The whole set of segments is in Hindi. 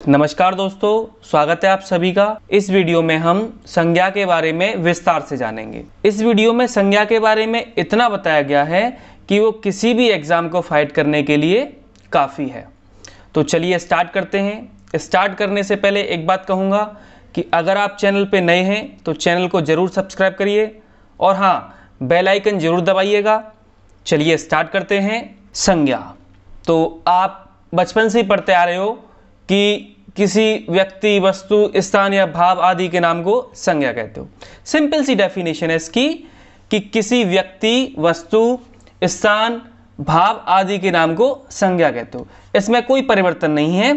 नमस्कार दोस्तों, स्वागत है आप सभी का। इस वीडियो में हम संज्ञा के बारे में विस्तार से जानेंगे। इस वीडियो में संज्ञा के बारे में इतना बताया गया है कि वो किसी भी एग्जाम को फाइट करने के लिए काफ़ी है। तो चलिए स्टार्ट करते हैं। स्टार्ट करने से पहले एक बात कहूँगा कि अगर आप चैनल पे नए हैं तो चैनल को ज़रूर सब्सक्राइब करिए और हाँ, बेल आइकन ज़रूर दबाइएगा। चलिए स्टार्ट करते हैं। संज्ञा तो आप बचपन से ही पढ़ते आ रहे हो कि किसी व्यक्ति, वस्तु, स्थान या भाव आदि के नाम को संज्ञा कहते हो। सिंपल सी डेफिनेशन है इसकी कि किसी व्यक्ति, वस्तु, स्थान, भाव आदि के नाम को संज्ञा कहते हो। इसमें कोई परिवर्तन नहीं है,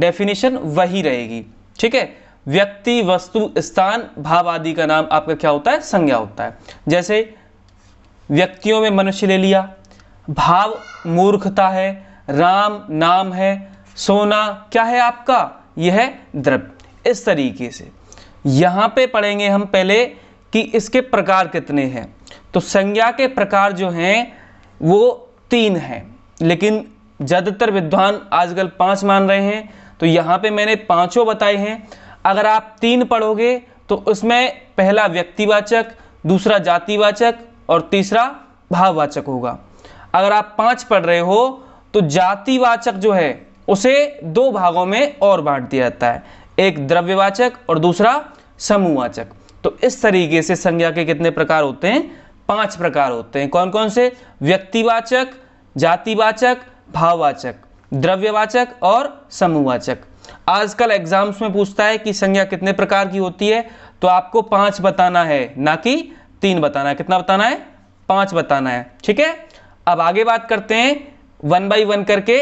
डेफिनेशन वही रहेगी। ठीक है, व्यक्ति, वस्तु, स्थान, भाव आदि का नाम आपका क्या होता है? संज्ञा होता है। जैसे व्यक्तियों में मनुष्य ले लिया, भाव मूर्खता है, राम नाम है, सोना क्या है आपका? यह है द्रव्य। इस तरीके से यहाँ पे पढ़ेंगे हम पहले कि इसके प्रकार कितने हैं। तो संज्ञा के प्रकार जो हैं वो 3 हैं, लेकिन ज़्यादातर विद्वान आजकल 5 मान रहे हैं। तो यहाँ पे मैंने 5 बताए हैं। अगर आप 3 पढ़ोगे तो उसमें पहला व्यक्तिवाचक, दूसरा जातिवाचक और तीसरा भाववाचक होगा। अगर आप 5 पढ़ रहे हो तो जातिवाचक जो है उसे 2 भागों में और बांट दिया जाता है, एक द्रव्यवाचक और दूसरा समूहवाचक। तो इस तरीके से संज्ञा के कितने प्रकार होते हैं? 5 प्रकार होते हैं। कौन कौन से? व्यक्तिवाचक, जातिवाचक, भाववाचक, द्रव्यवाचक और समूहवाचक। आजकल एग्जाम्स में पूछता है कि संज्ञा कितने प्रकार की होती है, तो आपको 5 बताना है, ना कि 3 बताना है। कितना बताना है? 5 बताना है। ठीक है, अब आगे बात करते हैं 1 बाई 1 करके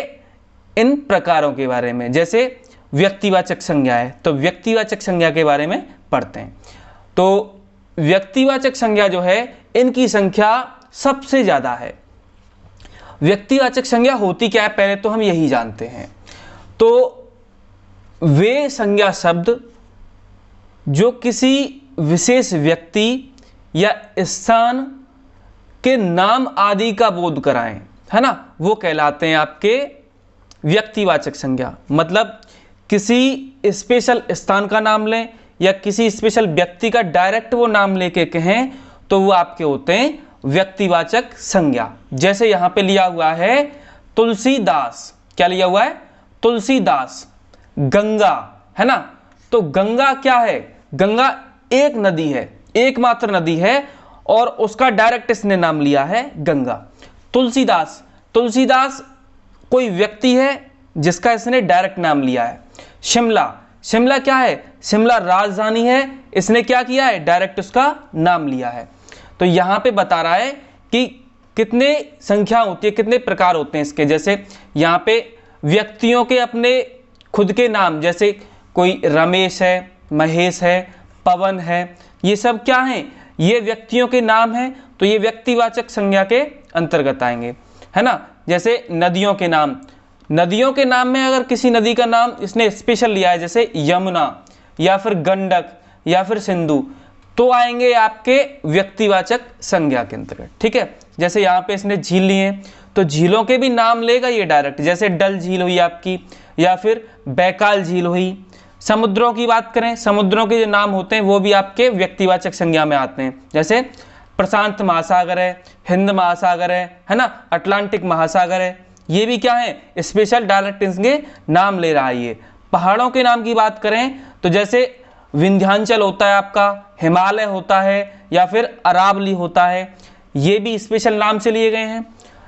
इन प्रकारों के बारे में। जैसे व्यक्तिवाचक संज्ञा है, तो व्यक्तिवाचक संज्ञा के बारे में पढ़ते हैं। तो व्यक्तिवाचक संज्ञा जो है, इनकी संख्या सबसे ज़्यादा है। व्यक्तिवाचक संज्ञा होती क्या है, पहले तो हम यही जानते हैं। तो वे संज्ञा शब्द जो किसी विशेष व्यक्ति या स्थान के नाम आदि का बोध कराएं, है ना, वो कहलाते हैं आपके व्यक्तिवाचक संज्ञा। मतलब किसी स्पेशल स्थान का नाम लें या किसी स्पेशल व्यक्ति का डायरेक्ट वो नाम लेके कहें तो वो आपके होते हैं व्यक्तिवाचक संज्ञा। जैसे यहाँ पे लिया हुआ है तुलसीदास। क्या लिया हुआ है? तुलसीदास। गंगा, है ना, तो गंगा क्या है? गंगा एक नदी है, एकमात्र नदी है और उसका डायरेक्ट इसने नाम लिया है गंगा। तुलसीदास, तुलसीदास कोई व्यक्ति है जिसका इसने डायरेक्ट नाम लिया है। शिमला, शिमला क्या है? शिमला राजधानी है, इसने क्या किया है? डायरेक्ट उसका नाम लिया है। तो यहाँ पे बता रहा है कि कितने संख्या होती है, कितने प्रकार होते हैं इसके। जैसे यहाँ पे व्यक्तियों के अपने खुद के नाम, जैसे कोई रमेश है, महेश है, पवन है, ये सब क्या हैं? ये व्यक्तियों के नाम हैं, तो ये व्यक्तिवाचक संज्ञा के अंतर्गत आएंगे, है ना। जैसे नदियों के नाम, नदियों के नाम में अगर किसी नदी का नाम इसने स्पेशल लिया है, जैसे यमुना या फिर गंडक या फिर सिंधु, तो आएंगे आपके व्यक्तिवाचक संज्ञा के अंतर्गत। ठीक है, जैसे यहाँ पे इसने झील लिए हैं तो झीलों के भी नाम लेगा ये डायरेक्ट। जैसे डल झील हुई आपकी, या फिर बैकाल झील हुई। समुद्रों की बात करें, समुद्रों के जो नाम होते हैं वो भी आपके व्यक्तिवाचक संज्ञा में आते हैं। जैसे प्रशांत महासागर है, हिंद महासागर है ना, अटलांटिक महासागर है, ये भी क्या है? स्पेशल डायरेक्ट इनके नाम ले रहा है ये। पहाड़ों के नाम की बात करें तो जैसे विंध्याचल होता है आपका, हिमालय होता है, या फिर अरावली होता है, ये भी स्पेशल नाम से लिए गए हैं।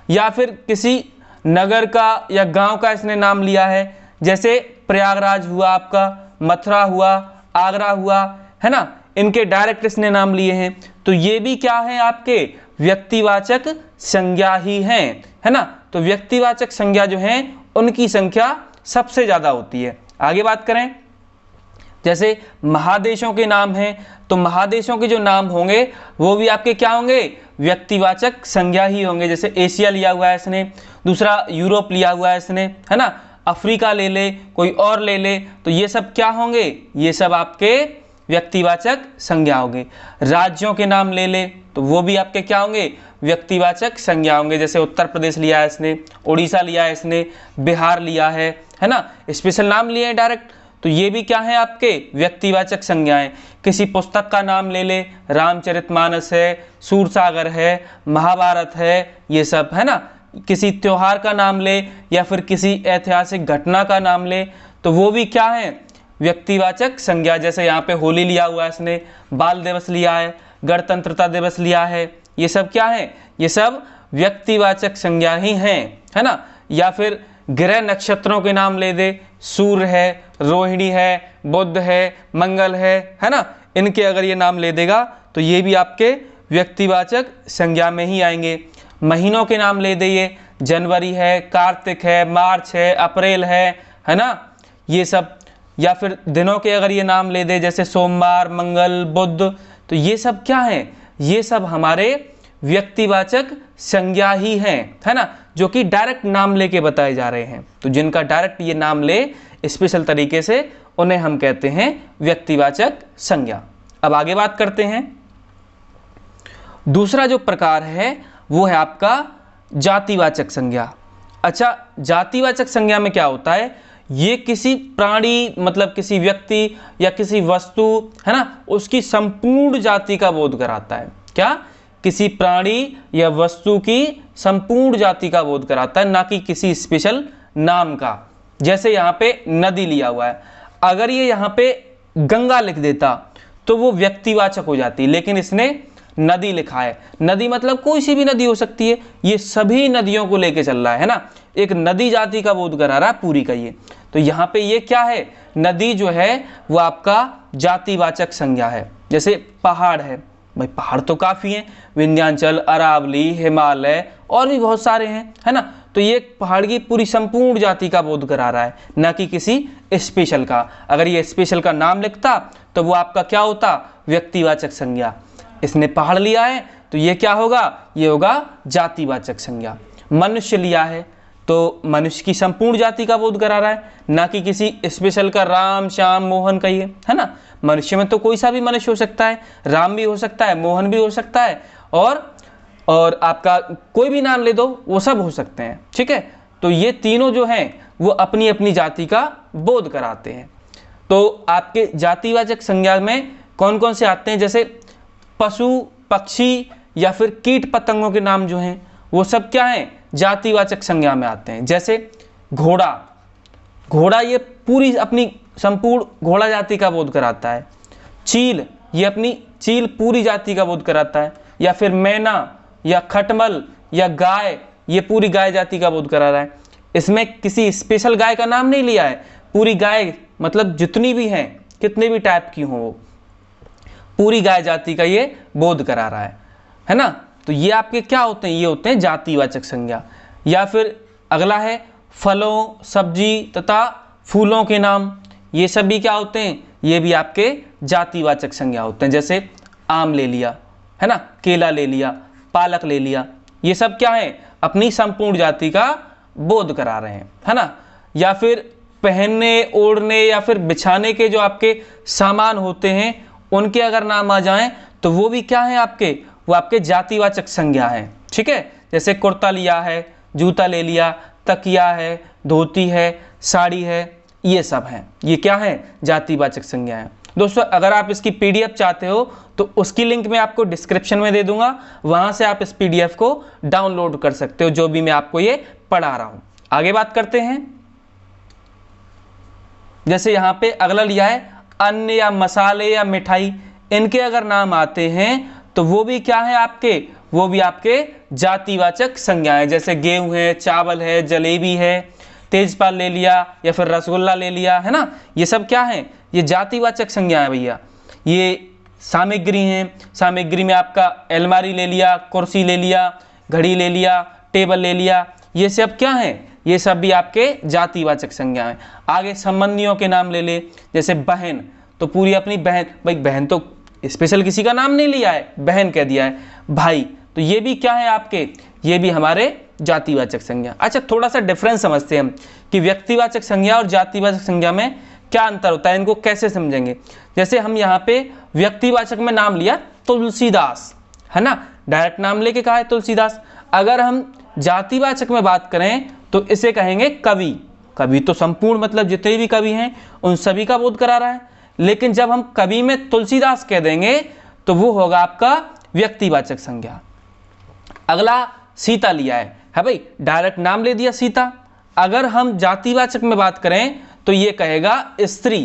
या फिर किसी नगर का या गांव का इसने नाम लिया है, जैसे प्रयागराज हुआ आपका, मथुरा हुआ, आगरा हुआ, है ना, इनके डायरेक्ट इसने नाम लिए हैं। तो ये भी क्या है? आपके व्यक्तिवाचक संज्ञा ही हैं, है ना। तो व्यक्तिवाचक संज्ञा जो हैं उनकी संख्या सबसे ज़्यादा होती है। आगे बात करें, जैसे महादेशों के नाम हैं, तो महादेशों के जो नाम होंगे वो भी आपके क्या होंगे? व्यक्तिवाचक संज्ञा ही होंगे। जैसे एशिया लिया हुआ है इसने, दूसरा यूरोप लिया हुआ है इसने, है ना, अफ्रीका ले ले, कोई और ले ले, तो ये सब क्या होंगे? ये सब आपके व्यक्तिवाचक संज्ञा होंगे। राज्यों के नाम ले ले तो वो भी आपके क्या होंगे? व्यक्तिवाचक संज्ञा होंगे। जैसे उत्तर प्रदेश लिया है इसने, उड़ीसा लिया है इसने, बिहार लिया है है ना, स्पेशल नाम लिए हैं डायरेक्ट, तो ये भी क्या है आपके व्यक्तिवाचक संज्ञाएं। किसी पुस्तक का नाम ले ले, रामचरितमानस है, सूरसागर है, महाभारत है, ये सब है ना। किसी त्योहार का नाम ले या फिर किसी ऐतिहासिक घटना का नाम ले, तो वो भी क्या है व्यक्तिवाचक संज्ञा। जैसे यहाँ पे होली लिया हुआ है इसने, बाल दिवस लिया है, गणतंत्रता दिवस लिया है, ये सब क्या है, ये सब व्यक्तिवाचक संज्ञा ही हैं, है ना। या फिर ग्रह नक्षत्रों के नाम ले दे, सूर्य है, रोहिणी है, बुध है, मंगल है ना, इनके अगर ये नाम ले देगा तो ये भी आपके व्यक्तिवाचक संज्ञा में ही आएंगे। महीनों के नाम ले दे, ये जनवरी है, कार्तिक है, मार्च है, अप्रैल है ना, ये सब। या फिर दिनों के अगर ये नाम ले दे, जैसे सोमवार, मंगल, बुध, तो ये सब क्या है, ये सब हमारे व्यक्तिवाचक संज्ञा ही हैं, है ना, जो कि डायरेक्ट नाम लेके बताए जा रहे हैं। तो जिनका डायरेक्ट ये नाम ले स्पेशल तरीके से, उन्हें हम कहते हैं व्यक्तिवाचक संज्ञा। अब आगे बात करते हैं। दूसरा जो प्रकार है वो है आपका जातिवाचक संज्ञा। अच्छा, जातिवाचक संज्ञा में क्या होता है, ये किसी प्राणी मतलब किसी व्यक्ति या किसी वस्तु, है ना, उसकी संपूर्ण जाति का बोध कराता है। क्या, किसी प्राणी या वस्तु की संपूर्ण जाति का बोध कराता है, ना कि किसी स्पेशल नाम का। जैसे यहाँ पे नदी लिया हुआ है, अगर ये यहाँ पे गंगा लिख देता तो वो व्यक्तिवाचक हो जाती, लेकिन इसने नदी लिखा है। नदी मतलब कोई सी भी नदी हो सकती है, ये सभी नदियों को लेके चल रहा है ना, एक नदी जाति का बोध करा रहा है पूरी का ये। तो यहाँ पे ये क्या है, नदी जो है वो आपका जातिवाचक संज्ञा है। जैसे पहाड़ है, भाई पहाड़ तो काफ़ी हैं, विंध्याचल, अरावली, हिमालय और भी बहुत सारे हैं, है ना। तो ये पहाड़ की पूरी संपूर्ण जाति का बोध करा रहा है, ना कि किसी स्पेशल का। अगर ये स्पेशल का नाम लिखता तो वो आपका क्या होता, व्यक्तिवाचक संज्ञा। इसने पहाड़ लिया है तो ये क्या होगा, ये होगा जातिवाचक संज्ञा। मनुष्य लिया है तो मनुष्य की संपूर्ण जाति का बोध करा रहा है, ना कि किसी स्पेशल का, राम, श्याम, मोहन का, ये है ना। मनुष्य में तो कोई सा भी मनुष्य हो सकता है, राम भी हो सकता है, मोहन भी हो सकता है, और आपका कोई भी नाम ले दो, वो सब हो सकते हैं, ठीक है। तो ये तीनों जो हैं वो अपनी अपनी जाति का बोध कराते हैं। तो आपके जातिवाचक संज्ञा में कौन कौन से आते हैं, जैसे पशु, पक्षी या फिर कीट पतंगों के नाम जो हैं वो सब क्या हैं, जातिवाचक संज्ञा में आते हैं। जैसे घोड़ा, घोड़ा ये पूरी अपनी संपूर्ण घोड़ा जाति का बोध कराता है। चील, ये अपनी चील पूरी जाति का बोध कराता है। या फिर मैना या खटमल या गाय, ये पूरी गाय जाति का बोध करा रहा है। इसमें किसी स्पेशल गाय का नाम नहीं लिया है, पूरी गाय मतलब जितनी भी हैं, कितने भी टाइप की हों, वो पूरी गाय जाति का ये बोध करा रहा है ना। तो ये आपके क्या होते हैं, ये होते हैं जातिवाचक संज्ञा। या फिर अगला है फलों, सब्जी तथा फूलों के नाम, ये सब भी क्या होते हैं, ये भी आपके जातिवाचक संज्ञा होते हैं। जैसे आम ले लिया, है ना, केला ले लिया, पालक ले लिया, ये सब क्या है, अपनी संपूर्ण जाति का बोध करा रहे हैं, है ना। या फिर पहनने, ओढ़ने या फिर बिछाने के जो आपके सामान होते हैं, उनके अगर नाम आ जाएं तो वो भी क्या है आपके, वो आपके जातिवाचक संज्ञा है, ठीक है। जैसे कुर्ता लिया है, जूता ले लिया, तकिया है, धोती है, साड़ी है, ये सब हैं, ये क्या है, जातिवाचक संज्ञा है। दोस्तों अगर आप इसकी पीडीएफ चाहते हो तो उसकी लिंक मैं आपको डिस्क्रिप्शन में दे दूंगा, वहां से आप इस पीडीएफ को डाउनलोड कर सकते हो, जो भी मैं आपको ये पढ़ा रहा हूं। आगे बात करते हैं। जैसे यहाँ पे अगला लिया है अन्न या मसाले या मिठाई, इनके अगर नाम आते हैं तो वो भी क्या है आपके, वो भी आपके जातिवाचक संज्ञा है। जैसे गेहूं है, चावल है, जलेबी है, तेजपाल ले लिया या फिर रसगुल्ला ले लिया, है ना, ये सब क्या है, ये जातिवाचक संज्ञा है भैया। ये सामग्री हैं, सामग्री में आपका अलमारी ले लिया, कुर्सी ले लिया, घड़ी ले लिया, टेबल ले लिया, ये सब क्या है, ये सब भी आपके जातिवाचक संज्ञा है। आगे संबंधियों के नाम ले ले, जैसे बहन, तो पूरी अपनी बहन, भाई बहन तो स्पेशल किसी का नाम नहीं लिया है, बहन कह दिया है। भाई, तो ये भी क्या है आपके, ये भी हमारे जातिवाचक संज्ञा। अच्छा, थोड़ा सा डिफरेंस समझते हैं हम कि व्यक्तिवाचक संज्ञा और जातिवाचक संज्ञा में क्या अंतर होता है, इनको कैसे समझेंगे। जैसे हम यहाँ पे व्यक्तिवाचक में नाम लिया तुलसीदास, है ना, डायरेक्ट नाम लेके कहा है तुलसीदास। अगर हम जातिवाचक में बात करें तो इसे कहेंगे कवि, कवि तो संपूर्ण मतलब जितने भी कवि हैं उन सभी का बोध करा रहा है, लेकिन जब हम कवि में तुलसीदास कह देंगे तो वो होगा आपका व्यक्तिवाचक संज्ञा। अगला सीता लिया है भाई, डायरेक्ट नाम ले दिया सीता। अगर हम जातिवाचक में बात करें तो ये कहेगा स्त्री,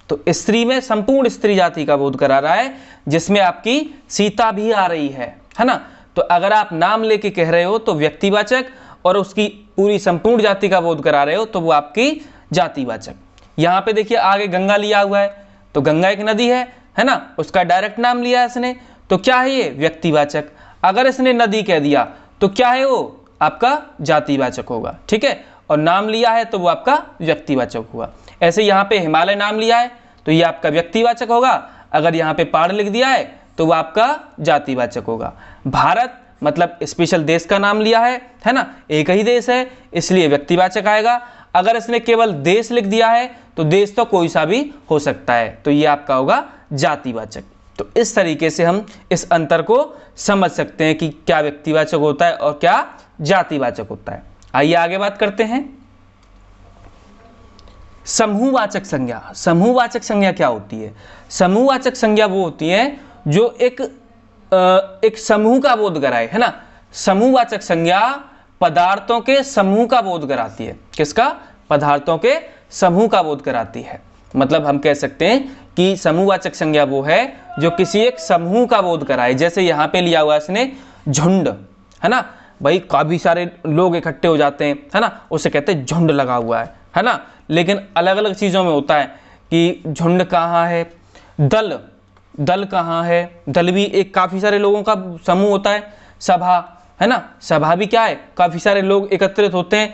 तो स्त्री में संपूर्ण स्त्री जाति का बोध करा रहा है, जिसमें आपकी सीता भी आ रही है ना। तो अगर आप नाम लेके कह रहे हो तो व्यक्तिवाचक, और उसकी पूरी संपूर्ण जाति का बोध करा रहे हो तो वो आपकी जातिवाचक। यहाँ पे देखिए आगे गंगा लिया हुआ है, तो गंगा एक नदी है ना, उसका डायरेक्ट नाम लिया है इसने, तो क्या है ये व्यक्तिवाचक। अगर इसने नदी कह दिया तो क्या है वो आपका जातिवाचक होगा, ठीक है, और नाम लिया है तो वो आपका व्यक्तिवाचक हुआ। ऐसे यहाँ पे हिमालय नाम लिया है तो ये आपका व्यक्तिवाचक होगा, अगर यहाँ पे पहाड़ लिख दिया है तो वो आपका जातिवाचक होगा। भारत मतलब स्पेशल देश का नाम लिया है ना, एक ही देश है इसलिए व्यक्तिवाचक आएगा। अगर इसने केवल देश लिख दिया है तो देश तो कोई सा भी हो सकता है, तो ये आपका होगा जातिवाचक। तो इस तरीके से हम इस अंतर को समझ सकते हैं कि क्या व्यक्तिवाचक होता है और क्या जातिवाचक होता है। आइए आगे बात करते हैं समूहवाचक संज्ञा। समूहवाचक संज्ञा क्या होती है? समूहवाचक संज्ञा वो होती है जो एक समूह का बोध कराए, है ना। समूहवाचक संज्ञा पदार्थों के समूह का बोध कराती है। किसका? पदार्थों के समूह का बोध कराती है। मतलब हम कह सकते हैं कि समूहवाचक संज्ञा वो है जो किसी एक समूह का बोध कराए। जैसे यहाँ पे लिया हुआ है इसने झुंड, है ना भाई, काफी सारे लोग इकट्ठे हो जाते हैं, है ना, उसे कहते हैं झुंड लगा हुआ है ना। लेकिन अलग अलग चीजों में होता है कि झुंड कहाँ है, दल कहाँ है, दल भी एक काफी सारे लोगों का समूह होता है। सभा, है ना, सभा भी क्या है, काफी सारे लोग एकत्रित होते हैं,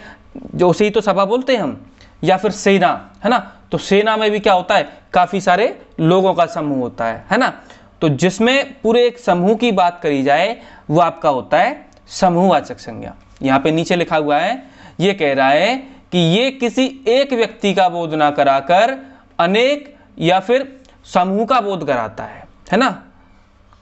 जो उसे ही तो सभा बोलते हैं हम। या फिर सेना, है ना, तो सेना में भी क्या होता है, काफी सारे लोगों का समूह होता है ना। तो जिसमें पूरे एक समूह की बात करी जाए वो आपका होता है समूहवाचक संज्ञा। यहाँ पे नीचे लिखा हुआ है, ये कह रहा है कि ये किसी एक व्यक्ति का बोध ना कराकर अनेक या फिर समूह का बोध कराता है ना।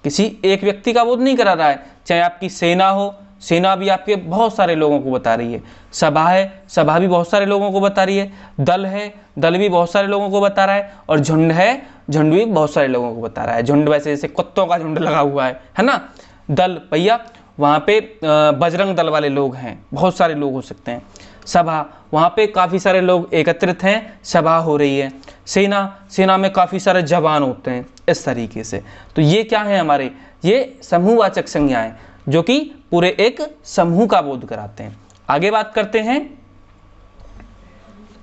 किसी एक व्यक्ति का बोध नहीं करा रहा है, चाहे आपकी सेना हो, सेना भी आपके बहुत सारे लोगों को बता रही है। सभा है, सभा भी बहुत सारे लोगों को बता रही है। दल है, दल भी बहुत सारे लोगों को बता रहा है। और झुंड है, झुंड भी बहुत सारे लोगों को बता रहा है। झुंड वैसे जैसे कुत्तों का झुंड लगा हुआ है ना। दल भैया वहाँ पे बजरंग दल वाले लोग हैं, बहुत सारे लोग हो सकते हैं। सभा, वहाँ पे काफ़ी सारे लोग एकत्रित हैं, सभा हो रही है। सेना, सेना में काफ़ी सारे जवान होते हैं, इस तरीके से। तो ये क्या है हमारे, ये समूहवाचक संज्ञाएं जो कि पूरे एक समूह का बोध कराते हैं। आगे बात करते हैं,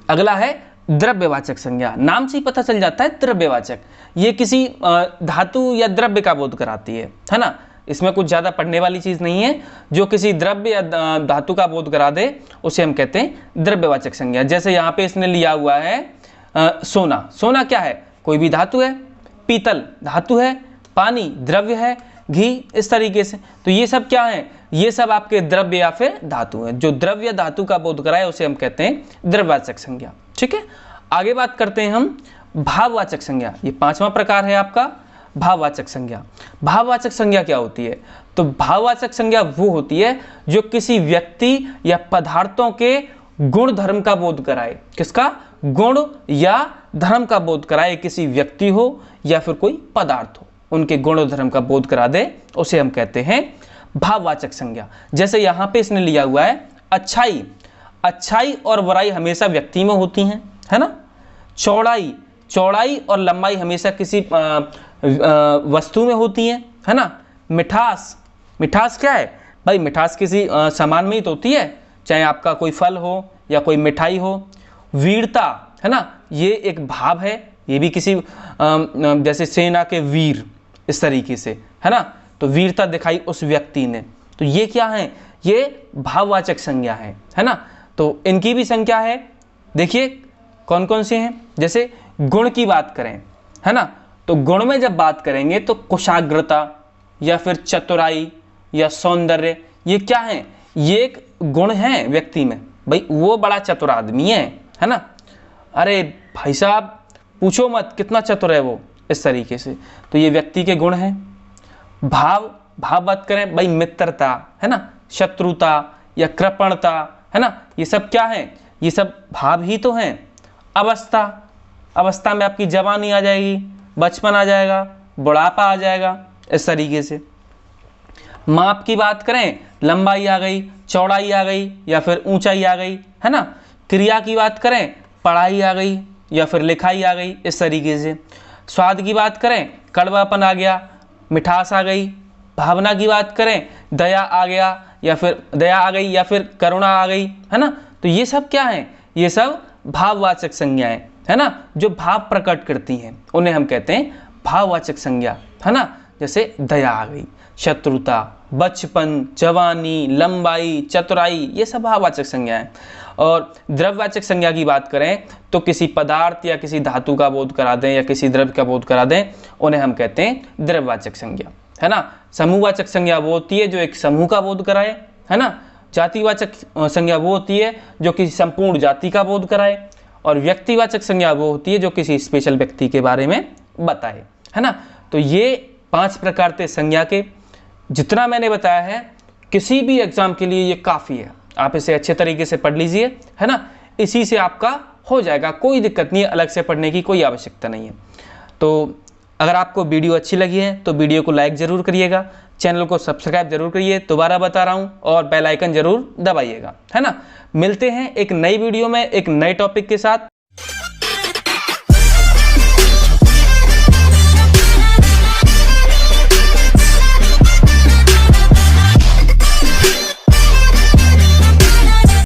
अगला है द्रव्यवाचक संज्ञा। नाम से ही पता चल जाता है द्रव्यवाचक, ये किसी धातु या द्रव्य का बोध कराती है ना। इसमें कुछ ज़्यादा पढ़ने वाली चीज़ नहीं है। जो किसी द्रव्य या धातु का बोध करा दे उसे हम कहते हैं द्रव्यवाचक संज्ञा। जैसे यहाँ पे इसने लिया हुआ है सोना। सोना क्या है, कोई भी धातु है। पीतल धातु है, पानी द्रव्य है, घी, इस तरीके से। तो ये सब क्या है, ये सब आपके द्रव्य या फिर धातु है। जो द्रव्य धातु का बोध कराए उसे हम कहते हैं द्रव्यवाचक संज्ञा, ठीक है। आगे बात करते हैं हम भाववाचक संज्ञा। ये 5वां प्रकार है आपका भाववाचक संज्ञा। भाववाचक संज्ञा क्या होती है? तो भाववाचक संज्ञा वो होती है जो किसी व्यक्ति या पदार्थों के गुण धर्म का बोध कराए। किसका? गुण या धर्म का बोध कराए। किसी व्यक्ति हो या फिर कोई पदार्थ हो, उनके गुण और धर्म का बोध करा दे, उसे हम कहते हैं भाववाचक संज्ञा। जैसे यहाँ पे इसने लिया हुआ है अच्छाई। अच्छाई और बुराई हमेशा व्यक्ति में होती हैं, है ना। चौड़ाई, चौड़ाई और लंबाई हमेशा किसी वस्तु में होती है ना। मिठास, मिठास क्या है भाई, मिठास किसी सामान में ही तो होती है, चाहे आपका कोई फल हो या कोई मिठाई हो। वीरता, है ना, ये एक भाव है, ये भी किसी जैसे सेना के वीर, इस तरीके से, है ना। तो वीरता दिखाई उस व्यक्ति ने, तो ये क्या है, ये भाववाचक संज्ञा है ना। तो इनकी भी संख्या है, देखिए कौन कौन से हैं। जैसे गुण की बात करें, है ना, तो गुण में जब बात करेंगे तो कुशाग्रता या फिर चतुराई या सौंदर्य, ये क्या है, ये एक गुण है व्यक्ति में। भाई वो बड़ा चतुर आदमी है ना। अरे भाई साहब पूछो मत कितना चतुर है वो, इस तरीके से। तो ये व्यक्ति के गुण हैं। भाव, भाव बात करें भाई मित्रता, है ना, शत्रुता या कृपणता, है ना, ये सब क्या है, ये सब भाव ही तो हैं। अवस्था, अवस्था में आपकी जवानी आ जाएगी, बचपन आ जाएगा, बुढ़ापा आ जाएगा, इस तरीके से। माप की बात करें, लंबाई आ गई, चौड़ाई आ गई या फिर ऊंचाई आ गई, है ना। क्रिया की बात करें, पढ़ाई आ गई या फिर लिखाई आ गई, इस तरीके से। स्वाद की बात करें, कड़वापन आ गया, मिठास आ गई। भावना की बात करें, दया आ गया या फिर दया आ गई या फिर करुणा आ गई, है ना। तो ये सब क्या है, ये सब भाववाचक संज्ञाएं, है ना, जो भाव प्रकट करती हैं, उन्हें हम कहते हैं भाववाचक संज्ञा, है ना। जैसे दया आ गई, शत्रुता, बचपन, जवानी, लंबाई, चतुराई, ये सब भाववाचक संज्ञा है। और द्रव्यवाचक संज्ञा की बात करें तो किसी पदार्थ या किसी धातु का बोध करा दें या किसी द्रव्य का बोध करा दें, उन्हें हम कहते हैं द्रव्यवाचक संज्ञा, है ना। समूहवाचक संज्ञा वो होती है जो एक समूह का बोध कराए, है ना। जातिवाचक संज्ञा वो होती है जो किसी संपूर्ण जाति का बोध कराए। और व्यक्तिवाचक संज्ञा वो होती है जो किसी स्पेशल व्यक्ति के बारे में बताए, है ना। तो ये 5 प्रकार के संज्ञा के जितना मैंने बताया है, किसी भी एग्जाम के लिए ये काफ़ी है। आप इसे अच्छे तरीके से पढ़ लीजिए, है ना। इसी से आपका हो जाएगा, कोई दिक्कत नहीं है, अलग से पढ़ने की कोई आवश्यकता नहीं है। तो अगर आपको वीडियो अच्छी लगी है तो वीडियो को लाइक ज़रूर करिएगा, चैनल को सब्सक्राइब जरूर करिए, दोबारा बता रहा हूँ, और बेल आइकन जरूर दबाइएगा, है ना। मिलते हैं एक नई वीडियो में एक नए टॉपिक के साथ।